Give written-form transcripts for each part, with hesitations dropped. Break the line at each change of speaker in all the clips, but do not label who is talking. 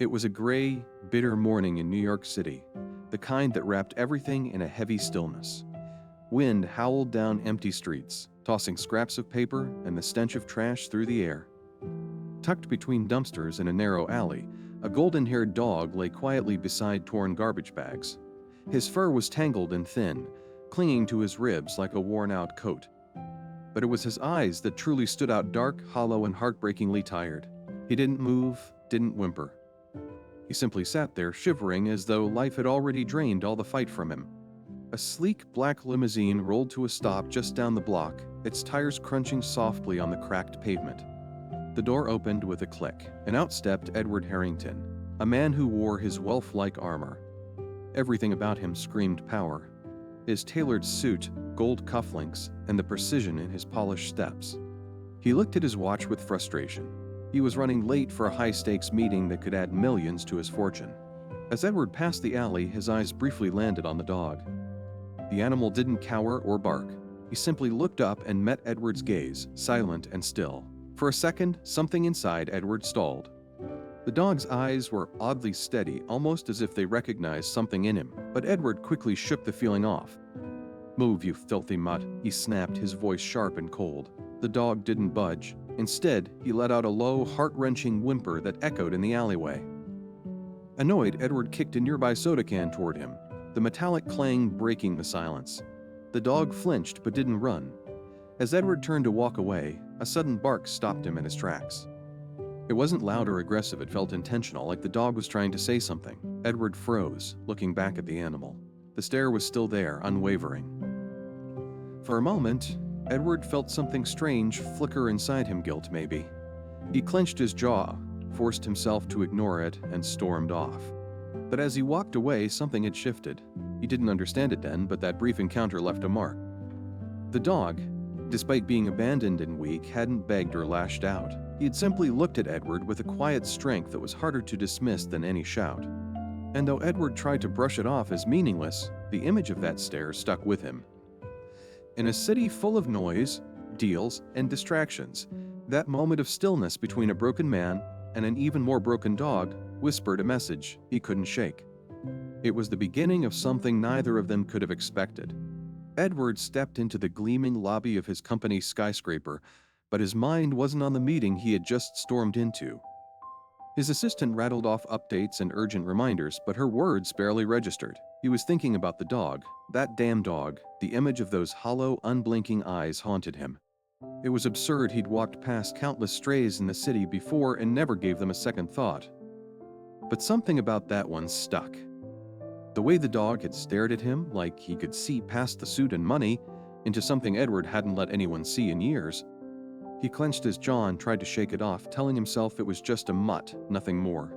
It was a gray, bitter morning in New York City, the kind that wrapped everything in a heavy stillness. Wind howled down empty streets, tossing scraps of paper and the stench of trash through the air. Tucked between dumpsters in a narrow alley, a golden-haired dog lay quietly beside torn garbage bags. His fur was tangled and thin, clinging to his ribs like a worn-out coat. But it was his eyes that truly stood out, dark, hollow, and heartbreakingly tired. He didn't move, didn't whimper. He simply sat there, shivering as though life had already drained all the fight from him. A sleek black limousine rolled to a stop just down the block, its tires crunching softly on the cracked pavement. The door opened with a click, and out stepped Edward Harrington, a man who wore his Welf-like armor. Everything about him screamed power. His tailored suit, gold cufflinks, and the precision in his polished steps. He looked at his watch with frustration. He was running late for a high-stakes meeting that could add millions to his fortune. As Edward passed the alley, his eyes briefly landed on the dog. The animal didn't cower or bark. He simply looked up and met Edward's gaze, silent and still. For a second, something inside Edward stalled. The dog's eyes were oddly steady, almost as if they recognized something in him, but Edward quickly shook the feeling off. "Move, you filthy mutt," he snapped, his voice sharp and cold. The dog didn't budge. Instead, he let out a low, heart-wrenching whimper that echoed in the alleyway. Annoyed, Edward kicked a nearby soda can toward him, the metallic clang breaking the silence. The dog flinched but didn't run. As Edward turned to walk away, a sudden bark stopped him in his tracks. It wasn't loud or aggressive, it felt intentional, like the dog was trying to say something. Edward froze, looking back at the animal. The stare was still there, unwavering. For a moment, Edward felt something strange flicker inside him, guilt maybe. He clenched his jaw, forced himself to ignore it, and stormed off. But as he walked away, something had shifted. He didn't understand it then, but that brief encounter left a mark. The dog, despite being abandoned and weak, hadn't begged or lashed out. He had simply looked at Edward with a quiet strength that was harder to dismiss than any shout. And though Edward tried to brush it off as meaningless, the image of that stare stuck with him. In a city full of noise, deals, and distractions, that moment of stillness between a broken man and an even more broken dog whispered a message he couldn't shake. It was the beginning of something neither of them could have expected. Edward stepped into the gleaming lobby of his company's skyscraper, but his mind wasn't on the meeting he had just stormed into. His assistant rattled off updates and urgent reminders, but her words barely registered. He was thinking about the dog, that damn dog. The image of those hollow, unblinking eyes haunted him. It was absurd he'd walked past countless strays in the city before and never gave them a second thought. But something about that one stuck. The way the dog had stared at him, like he could see past the suit and money, into something Edward hadn't let anyone see in years. He clenched his jaw and tried to shake it off, telling himself it was just a mutt, nothing more.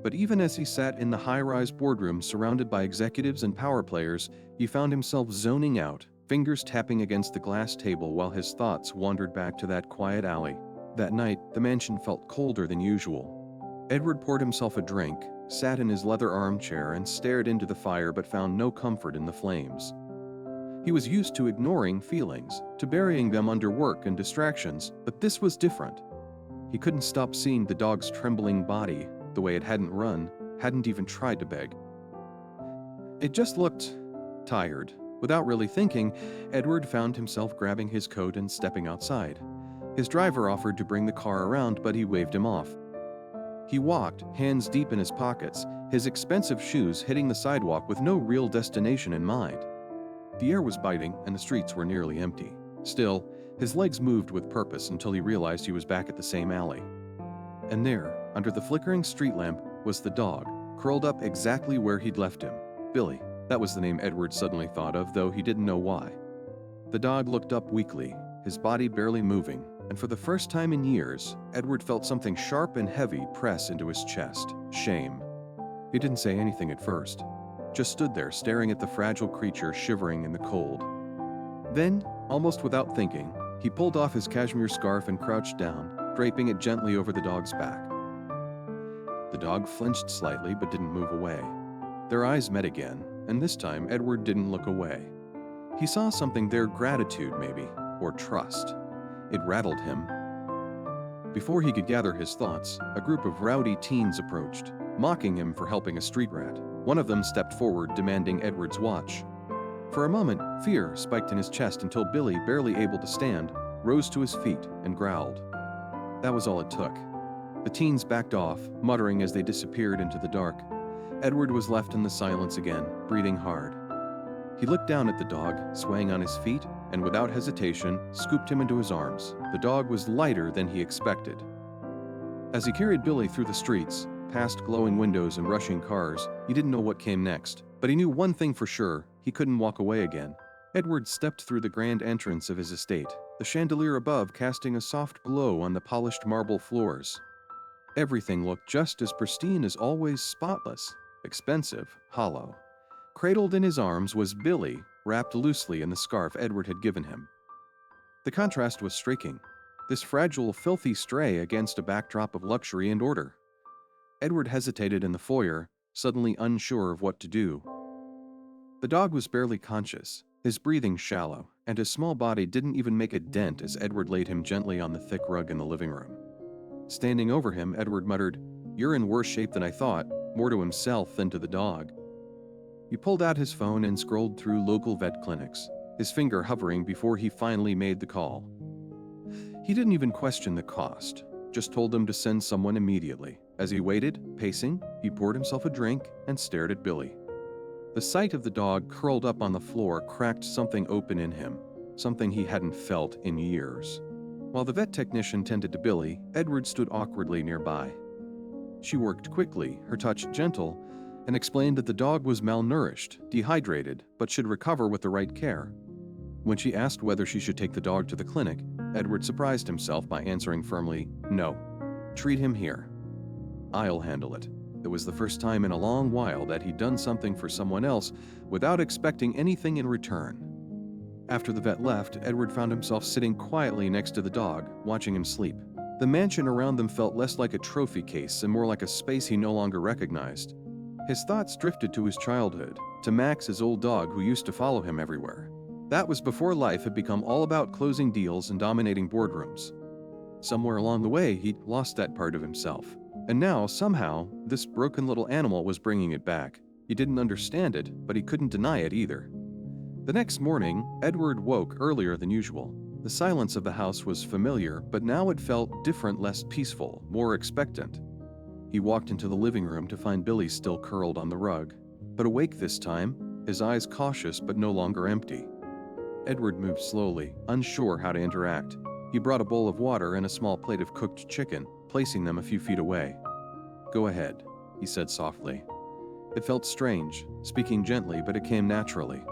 But even as he sat in the high-rise boardroom surrounded by executives and power players, he found himself zoning out, fingers tapping against the glass table while his thoughts wandered back to that quiet alley. That night, the mansion felt colder than usual. Edward poured himself a drink, sat in his leather armchair and stared into the fire but found no comfort in the flames. He was used to ignoring feelings, to burying them under work and distractions, but this was different. He couldn't stop seeing the dog's trembling body, the way it hadn't run, hadn't even tried to beg. It just looked tired. Without really thinking, Edward found himself grabbing his coat and stepping outside. His driver offered to bring the car around, but he waved him off. He walked, hands deep in his pockets, his expensive shoes hitting the sidewalk with no real destination in mind. The air was biting and the streets were nearly empty. Still, his legs moved with purpose until he realized he was back at the same alley. And there, under the flickering street lamp, was the dog, curled up exactly where he'd left him. Billy. That was the name Edward suddenly thought of, though he didn't know why. The dog looked up weakly, his body barely moving, and for the first time in years, Edward felt something sharp and heavy press into his chest. Shame. He didn't say anything at first, just stood there staring at the fragile creature shivering in the cold. Then, almost without thinking, he pulled off his cashmere scarf and crouched down, draping it gently over the dog's back. The dog flinched slightly but didn't move away. Their eyes met again, and this time Edward didn't look away. He saw something there, gratitude maybe, or trust. It rattled him. Before he could gather his thoughts, a group of rowdy teens approached, mocking him for helping a street rat. One of them stepped forward, demanding Edward's watch. For a moment, fear spiked in his chest until Billy, barely able to stand, rose to his feet and growled. That was all it took. The teens backed off, muttering as they disappeared into the dark. Edward was left in the silence again, breathing hard. He looked down at the dog, swaying on his feet, and without hesitation, scooped him into his arms. The dog was lighter than he expected. As he carried Billy through the streets, past glowing windows and rushing cars, he didn't know what came next. But he knew one thing for sure: he couldn't walk away again. Edward stepped through the grand entrance of his estate, the chandelier above casting a soft glow on the polished marble floors. Everything looked just as pristine as always, spotless, expensive, hollow. Cradled in his arms was Billy, wrapped loosely in the scarf Edward had given him. The contrast was striking, this fragile, filthy stray against a backdrop of luxury and order. Edward hesitated in the foyer, suddenly unsure of what to do. The dog was barely conscious, his breathing shallow, and his small body didn't even make a dent as Edward laid him gently on the thick rug in the living room. Standing over him, Edward muttered, "You're in worse shape than I thought," more to himself than to the dog. He pulled out his phone and scrolled through local vet clinics, his finger hovering before he finally made the call. He didn't even question the cost, just told them to send someone immediately. As he waited, pacing, he poured himself a drink and stared at Billy. The sight of the dog curled up on the floor cracked something open in him, something he hadn't felt in years. While the vet technician tended to Billy, Edward stood awkwardly nearby. She worked quickly, her touch gentle, and explained that the dog was malnourished, dehydrated, but should recover with the right care. When she asked whether she should take the dog to the clinic, Edward surprised himself by answering firmly, "No. Treat him here. I'll handle it." It was the first time in a long while that he'd done something for someone else without expecting anything in return. After the vet left, Edward found himself sitting quietly next to the dog, watching him sleep. The mansion around them felt less like a trophy case and more like a space he no longer recognized. His thoughts drifted to his childhood, to Max, his old dog who used to follow him everywhere. That was before life had become all about closing deals and dominating boardrooms. Somewhere along the way, he'd lost that part of himself. And now, somehow, this broken little animal was bringing it back. He didn't understand it, but he couldn't deny it either. The next morning, Edward woke earlier than usual. The silence of the house was familiar, but now it felt different, less peaceful, more expectant. He walked into the living room to find Billy still curled on the rug, but awake this time, his eyes cautious but no longer empty. Edward moved slowly, unsure how to interact. He brought a bowl of water and a small plate of cooked chicken, placing them a few feet away. "Go ahead," he said softly. It felt strange, speaking gently, but it came naturally.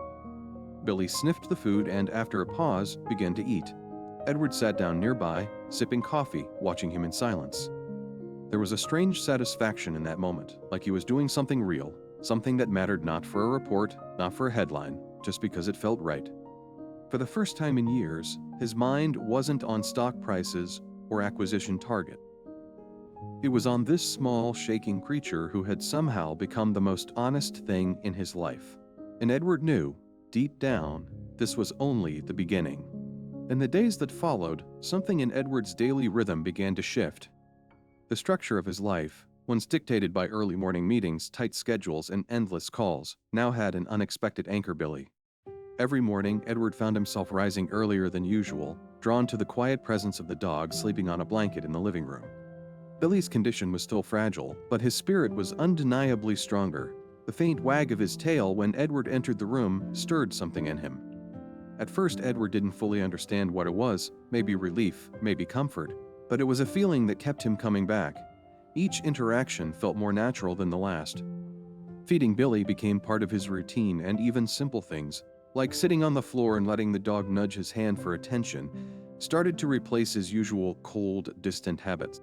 Billy sniffed the food and, after a pause, began to eat. Edward sat down nearby, sipping coffee, watching him in silence. There was a strange satisfaction in that moment, like he was doing something real, something that mattered not for a report, not for a headline, just because it felt right. For the first time in years, his mind wasn't on stock prices or acquisition target. It was on this small, shaking creature who had somehow become the most honest thing in his life. And Edward knew, deep down, this was only the beginning. In the days that followed, something in Edward's daily rhythm began to shift. The structure of his life, once dictated by early morning meetings, tight schedules, and endless calls, now had an unexpected anchor. Billy. Every morning, Edward found himself rising earlier than usual, drawn to the quiet presence of the dog sleeping on a blanket in the living room. Billy's condition was still fragile, but his spirit was undeniably stronger. The faint wag of his tail when Edward entered the room stirred something in him. At first, Edward didn't fully understand what it was, maybe relief, maybe comfort, but it was a feeling that kept him coming back. Each interaction felt more natural than the last. Feeding Billy became part of his routine, and even simple things, like sitting on the floor and letting the dog nudge his hand for attention, started to replace his usual cold, distant habits.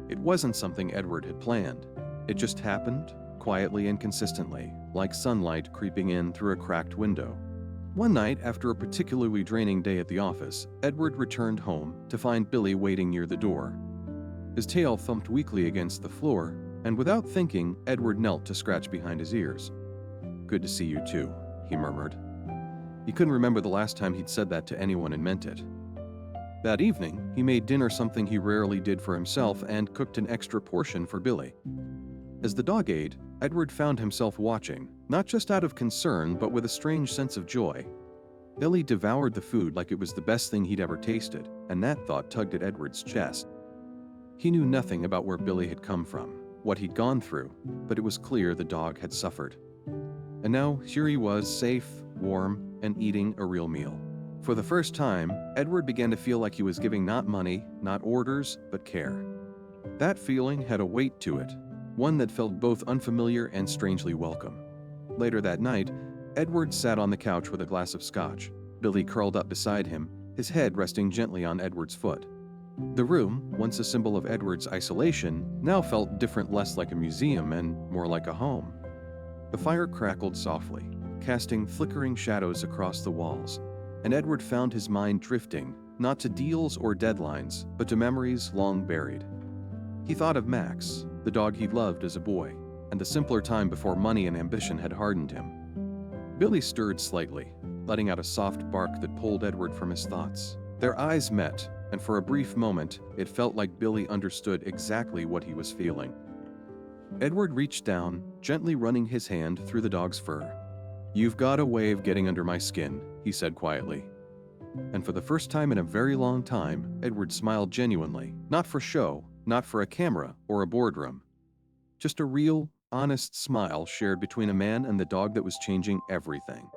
It wasn't something Edward had planned. It just happened, quietly and consistently, like sunlight creeping in through a cracked window. One night, after a particularly draining day at the office, Edward returned home to find Billy waiting near the door. His tail thumped weakly against the floor, and without thinking, Edward knelt to scratch behind his ears. "Good to see you too," he murmured. He couldn't remember the last time he'd said that to anyone and meant it. That evening, he made dinner something he rarely did for himself and cooked an extra portion for Billy. As the dog ate, Edward found himself watching, not just out of concern but with a strange sense of joy. Billy devoured the food like it was the best thing he'd ever tasted, and that thought tugged at Edward's chest. He knew nothing about where Billy had come from, what he'd gone through, but it was clear the dog had suffered. And now here he was, safe, warm, and eating a real meal. For the first time, Edward began to feel like he was giving not money, not orders, but care. That feeling had a weight to it, one that felt both unfamiliar and strangely welcome. Later that night, Edward sat on the couch with a glass of scotch. Billy curled up beside him, his head resting gently on Edward's foot. The room, once a symbol of Edward's isolation, now felt different, less like a museum and more like a home. The fire crackled softly, casting flickering shadows across the walls, and Edward found his mind drifting, not to deals or deadlines, but to memories long buried. He thought of Max, the dog he loved as a boy, and the simpler time before money and ambition had hardened him. Billy stirred slightly, letting out a soft bark that pulled Edward from his thoughts. Their eyes met, and for a brief moment, it felt like Billy understood exactly what he was feeling. Edward reached down, gently running his hand through the dog's fur. "You've got a way of getting under my skin," he said quietly. And for the first time in a very long time, Edward smiled genuinely, not for show, not for a camera or a boardroom. Just a real, honest smile shared between a man and the dog that was changing everything.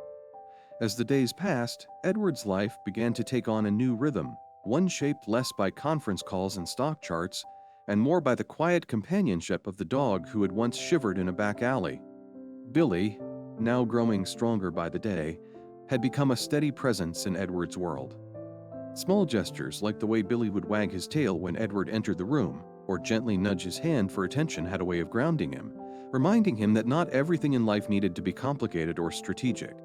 As the days passed, Edward's life began to take on a new rhythm, one shaped less by conference calls and stock charts, and more by the quiet companionship of the dog who had once shivered in a back alley. Billy, now growing stronger by the day, had become a steady presence in Edward's world. Small gestures like the way Billy would wag his tail when Edward entered the room, or gently nudge his hand for attention, had a way of grounding him, reminding him that not everything in life needed to be complicated or strategic.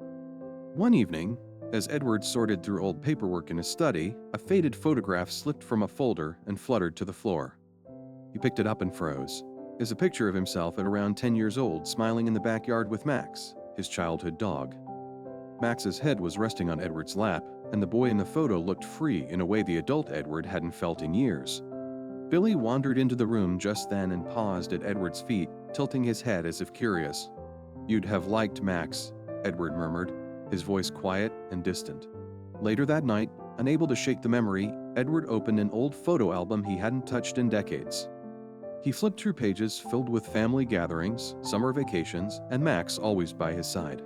One evening, as Edward sorted through old paperwork in his study, a faded photograph slipped from a folder and fluttered to the floor. He picked it up and froze. It was a picture of himself at around 10 years old, smiling in the backyard with Max, his childhood dog. Max's head was resting on Edward's lap, and the boy in the photo looked free in a way the adult Edward hadn't felt in years. Billy wandered into the room just then and paused at Edward's feet, tilting his head as if curious. "You'd have liked Max," Edward murmured, his voice quiet and distant. Later that night, unable to shake the memory, Edward opened an old photo album he hadn't touched in decades. He flipped through pages filled with family gatherings, summer vacations, and Max always by his side.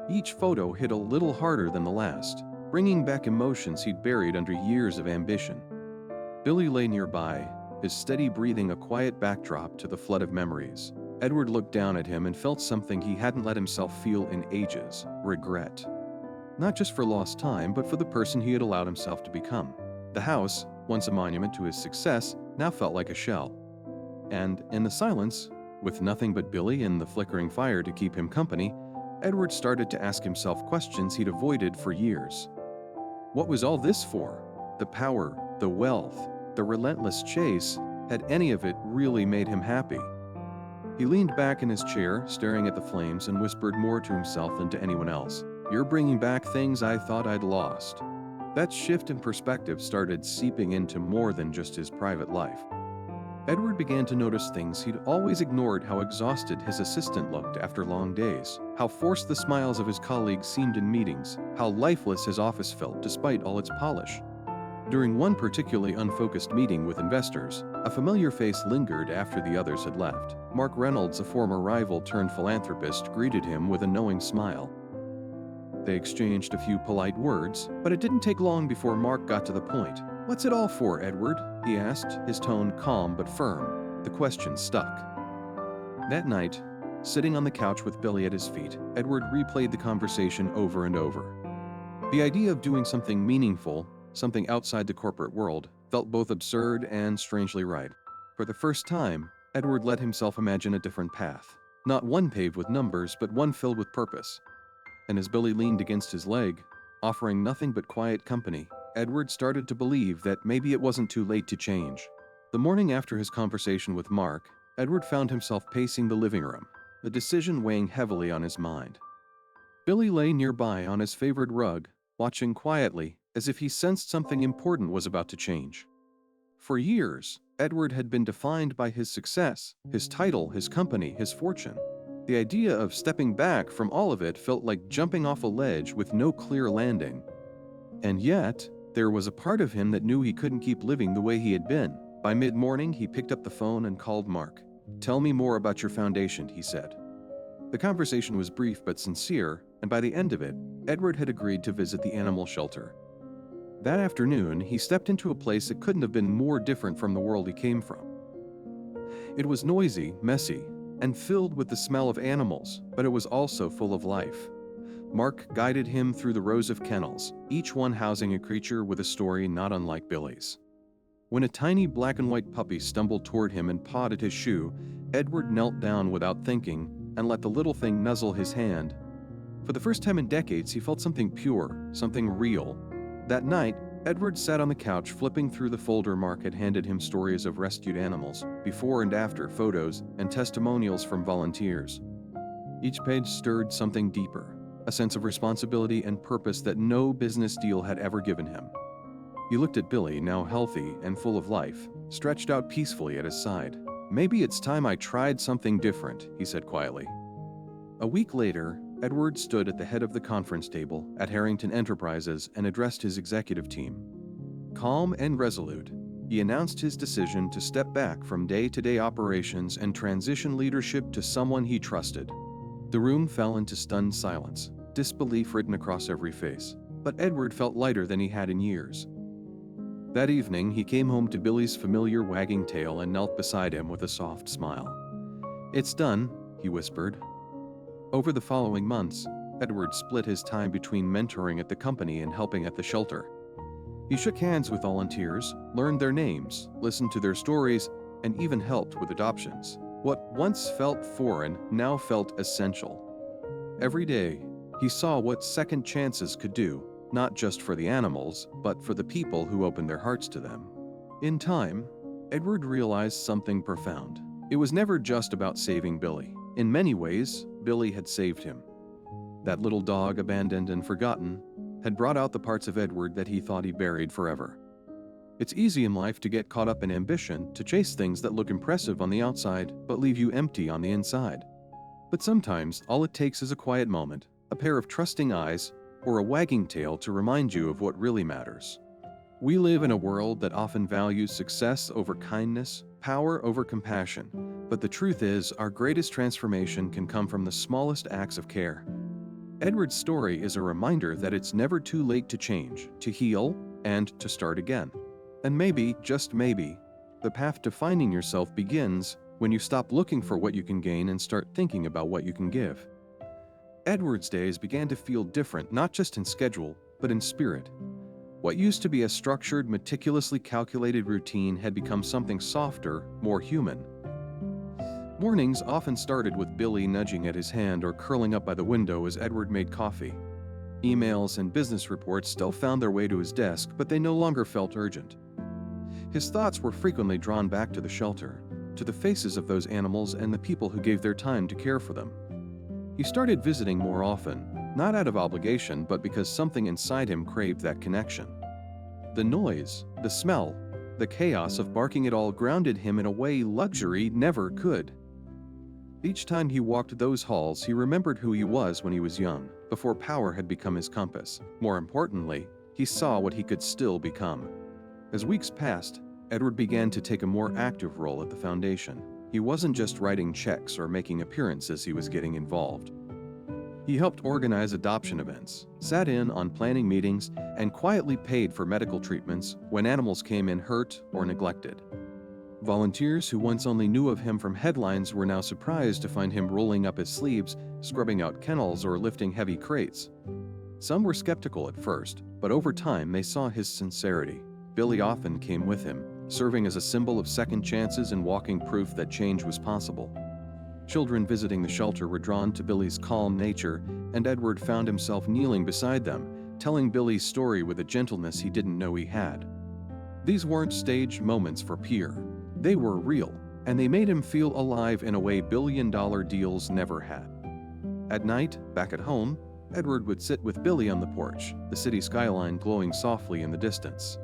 Each photo hit a little harder than the last, bringing back emotions he'd buried under years of ambition. Billy lay nearby, his steady breathing a quiet backdrop to the flood of memories. Edward looked down at him and felt something he hadn't let himself feel in ages: regret. Not just for lost time, but for the person he had allowed himself to become. The house, once a monument to his success, now felt like a shell. And in the silence, with nothing but Billy and the flickering fire to keep him company, Edward started to ask himself questions he'd avoided for years. What was all this for? The power, the wealth, the relentless chase, had any of it really made him happy? He leaned back in his chair, staring at the flames, and whispered more to himself than to anyone else. "You're bringing back things I thought I'd lost." That shift in perspective started seeping into more than just his private life. Edward began to notice things he'd always ignored: how exhausted his assistant looked after long days, how forced the smiles of his colleagues seemed in meetings, how lifeless his office felt despite all its polish. During one particularly unfocused meeting with investors, a familiar face lingered after the others had left. Mark Reynolds, a former rival turned philanthropist, greeted him with a knowing smile. They exchanged a few polite words, but it didn't take long before Mark got to the point. "What's it all for, Edward?" he asked, his tone calm but firm. The question stuck. That night, sitting on the couch with Billy at his feet, Edward replayed the conversation over and over. The idea of doing something meaningful, something outside the corporate world, felt both absurd and strangely right. For the first time, Edward let himself imagine a different path. Not one paved with numbers, but one filled with purpose. And as Billy leaned against his leg, offering nothing but quiet company, Edward started to believe that maybe it wasn't too late to change. The morning after his conversation with Mark, Edward found himself pacing the living room, the decision weighing heavily on his mind. Billy lay nearby on his favorite rug, watching quietly, as if he sensed something important was about to change. For years, Edward had been defined by his success, his title, his company, his fortune. The idea of stepping back from all of it felt like jumping off a ledge with no clear landing. And yet, there was a part of him that knew he couldn't keep living the way he had been. By mid-morning, he picked up the phone and called Mark. "Tell me more about your foundation," he said. The conversation was brief but sincere, and by the end of it, Edward had agreed to visit the animal shelter. That afternoon, he stepped into a place that couldn't have been more different from the world he came from. It was noisy, messy, and filled with the smell of animals, but it was also full of life. Mark guided him through the rows of kennels, each one housing a creature with a story not unlike Billy's. When a tiny black and white puppy stumbled toward him and pawed at his shoe, Edward knelt down without thinking and let the little thing nuzzle his hand. For the first time in decades, he felt something pure, something real. That night, Edward sat on the couch flipping through the folder Mark had handed him stories of rescued animals, before and after photos, and testimonials from volunteers. Each page stirred something deeper, a sense of responsibility and purpose that no business deal had ever given him. He looked at Billy, now healthy and full of life, stretched out peacefully at his side. "Maybe it's time I tried something different," he said quietly. A week later, Edward stood at the head of the conference table at Harrington Enterprises and addressed his executive team. Calm and resolute, he announced his decision to step back from day-to-day operations and transition leadership to someone he trusted. The room fell into stunned silence, disbelief written across every face, but Edward felt lighter than he had in years. That evening, he came home to Billy's familiar wagging tail and knelt beside him with a soft smile. "It's done," he whispered. Over the following months, Edward split his time between mentoring at the company and helping at the shelter. He shook hands with volunteers, learned their names, listened to their stories, and even helped with adoptions. What once felt foreign now felt essential. Every day, he saw what second chances could do, not just for the animals, but for the people who opened their hearts to them. In time, Edward realized something profound. It was never just about saving Billy. In many ways, Billy had saved him. That little dog, abandoned and forgotten, had brought out the parts of Edward that he thought he buried forever. It's easy in life to get caught up in ambition, to chase things that look impressive on the outside, but leave you empty on the inside. But sometimes, all it takes is a quiet moment, a pair of trusting eyes, or a wagging tail to remind you of what really matters. We live in a world that often values success over kindness, power over compassion, but the truth is, our greatest transformation can come from the smallest acts of care. Edward's story is a reminder that it's never too late to change, to heal, and to start again. And maybe, just maybe, the path to finding yourself begins when you stop looking for what you can gain and start thinking about what you can give. Edward's days began to feel different, not just in schedule, but in spirit. What used to be a structured, meticulously calculated routine had become something softer, more human. Mornings often started with Billy nudging at his hand or curling up by the window as Edward made coffee. Emails and business reports still found their way to his desk, but they no longer felt urgent. His thoughts were frequently drawn back to the shelter, to the faces of those animals and the people who gave their time to care for them. He started visiting more often, not out of obligation, but because something inside him craved that connection. The noise, the smell, the chaos of barking it all grounded him in a way luxury never could. Each time he walked those halls, he remembered who he was when he was young, before power had become his compass. More importantly, he saw what he could still become. As weeks passed, Edward began to take a more active role at the foundation. He wasn't just writing checks or making appearances, he was getting involved. He helped organize adoption events, sat in on planning meetings, and quietly paid for medical treatments when animals came in hurt or neglected. Volunteers who once only knew of him from headlines were now surprised to find him rolling up his sleeves, scrubbing out kennels, or lifting heavy crates. Some were skeptical at first, but over time they saw his sincerity. Billy often came with him, serving as a symbol of second chances and walking proof that change was possible. Children visiting the shelter were drawn to Billy's calm nature, and Edward found himself kneeling beside them, telling Billy's story with a gentleness he didn't know he had. These weren't staged moments for PR. They were real, and they made him feel alive in a way billion-dollar deals never had. At night, back at home, Edward would sit with Billy on the porch, the city skyline glowing softly in the distance.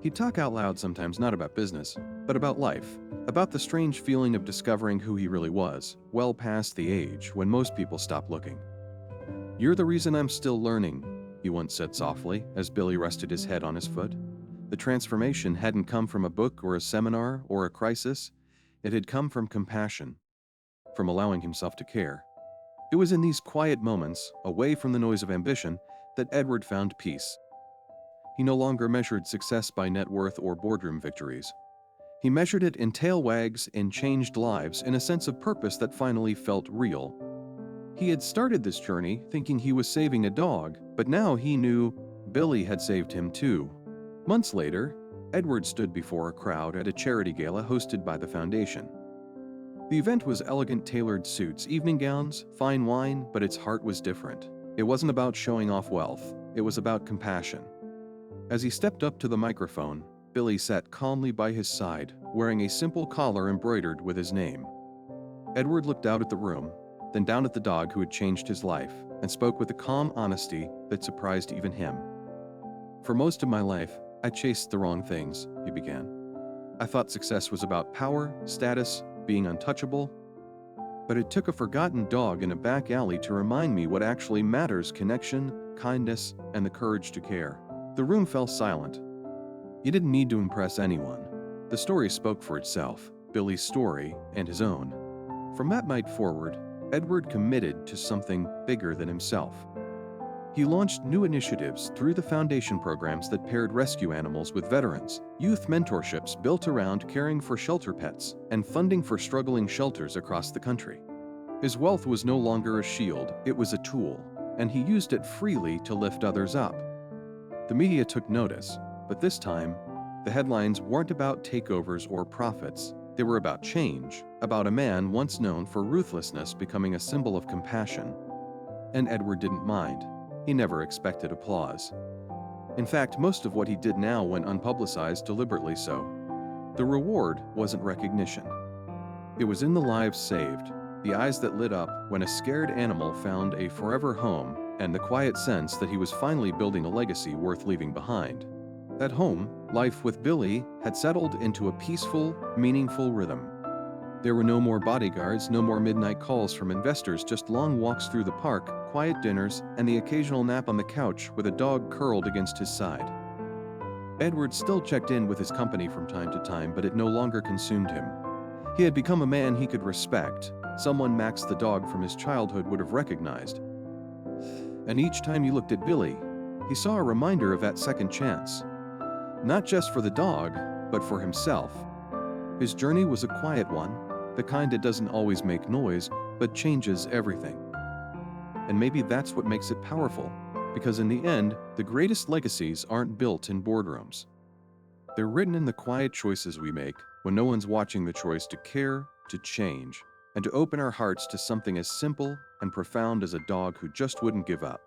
He'd talk out loud sometimes, not about business, but about life, about the strange feeling of discovering who he really was, well past the age when most people stop looking. "You're the reason I'm still learning," he once said softly as Billy rested his head on his foot. The transformation hadn't come from a book or a seminar or a crisis. It had come from compassion, from allowing himself to care. It was in these quiet moments, away from the noise of ambition, that Edward found peace. He no longer measured success by net worth or boardroom victories. He measured it in tail wags and changed lives, in a sense of purpose that finally felt real. He had started this journey thinking he was saving a dog, but now he knew Billy had saved him too. Months later, Edward stood before a crowd at a charity gala hosted by the foundation. The event was elegant tailored suits, evening gowns, fine wine, but its heart was different. It wasn't about showing off wealth, it was about compassion. As he stepped up to the microphone, Billy sat calmly by his side, wearing a simple collar embroidered with his name. Edward looked out at the room, then down at the dog who had changed his life, and spoke with a calm honesty that surprised even him. "For most of my life, I chased the wrong things," he began. "I thought success was about power, status, being untouchable. But it took a forgotten dog in a back alley to remind me what actually matters: connection, kindness, and the courage to care." The room fell silent. He didn't need to impress anyone. The story spoke for itself, Billy's story and his own. From that night forward, Edward committed to something bigger than himself. He launched new initiatives through the foundation programs that paired rescue animals with veterans, youth mentorships built around caring for shelter pets, and funding for struggling shelters across the country. His wealth was no longer a shield, it was a tool, and he used it freely to lift others up. The media took notice, but this time, the headlines weren't about takeovers or profits. They were about change, about a man once known for ruthlessness becoming a symbol of compassion. And Edward didn't mind. He never expected applause. In fact, most of what he did now went unpublicized, deliberately so. The reward wasn't recognition. It was in the lives saved, the eyes that lit up when a scared animal found a forever home, and the quiet sense that he was finally building a legacy worth leaving behind. At home, life with Billy had settled into a peaceful, meaningful rhythm. There were no more bodyguards, no more midnight calls from investors, just long walks through the park, quiet dinners, and the occasional nap on the couch with a dog curled against his side. Edward still checked in with his company from time to time, but it no longer consumed him. He had become a man he could respect, someone Max the dog from his childhood would have recognized. And each time he looked at Billy, he saw a reminder of that second chance. Not just for the dog, but for himself. His journey was a quiet one, the kind that doesn't always make noise, but changes everything. And maybe that's what makes it powerful, because in the end, the greatest legacies aren't built in boardrooms. They're written in the quiet choices we make when no one's watching, the choice to care, to change, and to open our hearts to something as simple and profound as a dog who just wouldn't give up.